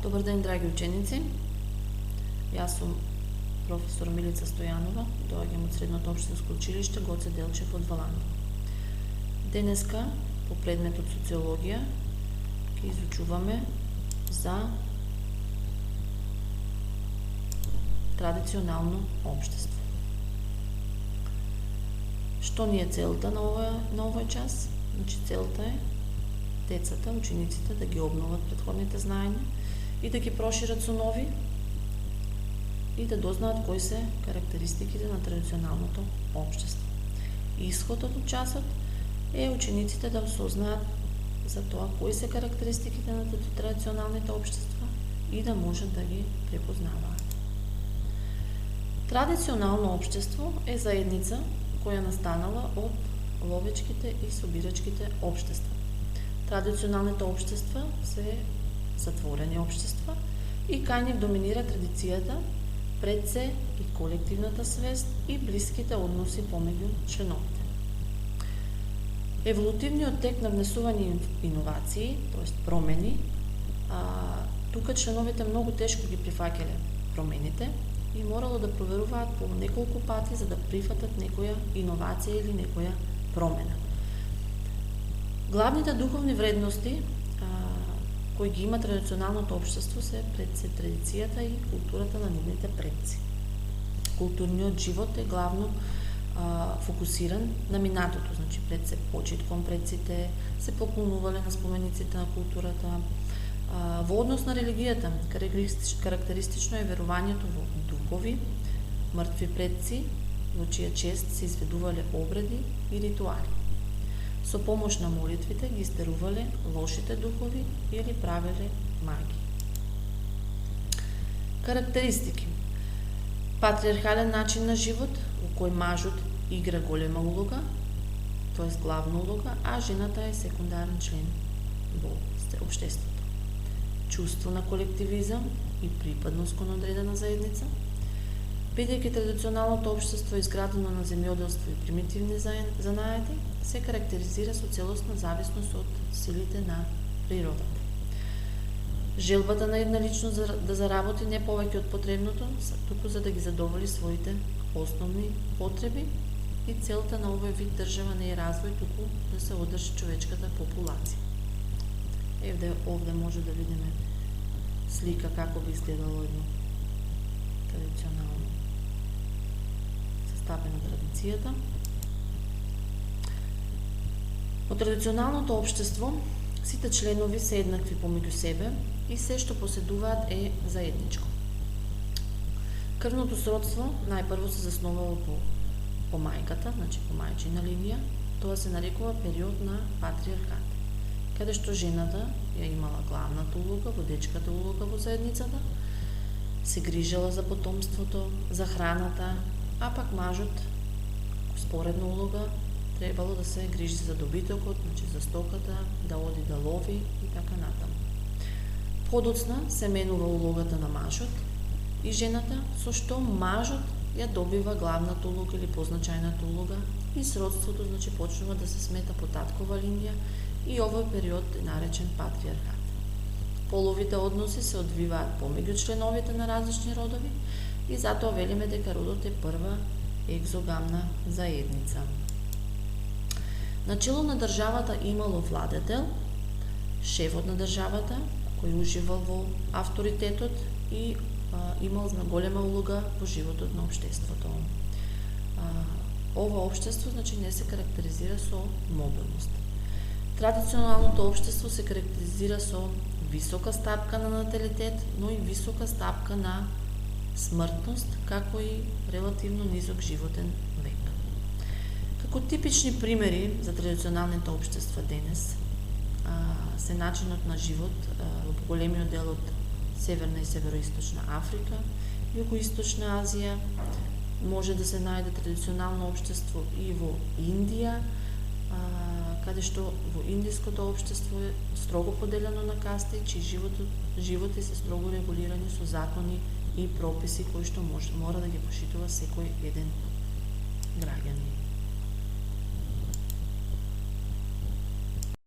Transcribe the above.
Добар ден, драги ученици. Јас сум професор Милица Стојанова, доаѓам од Средното општинско училиште Гоце Делчев од Валандово. Денеска, по предметот социологија, ќе изучуваме за традиционално општество. Што ни е целта на овој час? Значи, целта е децата, учениците да ги обноват претходните знаења и да ги прошират со нови и да дознаат кои се карактеристиките на традиционалното општество. Исходот од часот е учениците да осознаат за тоа кои се карактеристиките на традиционалните општества и да можат да ги препознаваат. Традиционално општество е заедница која настанала од ловечките и собирачките општества. Традиционалните општества се затворени општества и кај нив доминира традицијата, пред се и колективната свест и блиските односи помеѓу членовите. Еволутивниот тек на внесување иновации, т.е. промени, тука членовите многу тешко ги прифаќале промените и морало да проверуваат по неколку пати за да прифатат некоја иновација или некоја промена. Главните духовни вредности кои ги има традиционалното општество се пред се традицијата и културата на нивните предци. Културниот живот е главно фокусиран на минатото, значи пред се почит кон предците, се поклонувале на спомениците на културата. Во однос на религијата, карактеристично е верувањето во духови, мртви предци, во чија чест се изведувале обреди и ритуали. Со помош на молитвите ги истерувале лошите духови или правеле магија. Карактеристики. Патриархален начин на живот, во кој мажот игра голема улога, т.е. главна улога, а жената е секундарен член во општеството. Чувство на колективизам и припадност кон одредена заедница. Бидејќи традиционалното општество е изградено на земјоделство и примитивни занаети, се карактеризира со целосна зависност од силите на природата. Желбата на една личност да заработи не повеќе од потребното, туку за да ги задоволи своите основни потреби, и целта на овој вид држава не е развој, туку да се одржи човечката популација. Овде може да видиме слика како би изгледало едно традиционално стапена традицијата. Во традиционалното општество сите членови се еднакви помеѓу себе и се што поседуваат е заедничко. Крвното сродство најпрво се заснувало по мајката, значи по мајчина линија. Тоа се нарекува период на патриархат, каде што жената ја имала главната улога, водечката улога во заедницата, се грижела за потомството, за храната, а пак мажот, споредна улога, требало да се грижи за добитокот, значи за стоката, да оди да лови и така натаму. Подоцна се менува улогата на мажот и жената, со што мажот ја добива главната улога или позначајната улога и сродството, значи почнува да се смета по таткова линија и овој период е наречен патриархат. Половите односи се одвиваат помеѓу членовите на различни родови и затоа велиме дека родот е прва екзогамна заедница. Начело на државата имало владетел, шефот на државата, кој уживал во авторитетот и имал голема улога во животот на општеството. Ова општество, значи, не се карактеризира со мобилност. Традиционалното општество се карактеризира со висока стапка на наталитет, но и висока стапка на смртност, како и релативно низок животен век. Како типични примери за традиционалните општества денес се начинот на живот во поголемиот дел од Северна и Североисточна Африка, Југоисточна Азија, може да се најде традиционално општество и во Индија, каде што во индиското општество е строго поделено на касти, чии животи се строго регулирани со закони и прописи кои што мора да ги почитува секој еден граѓанин.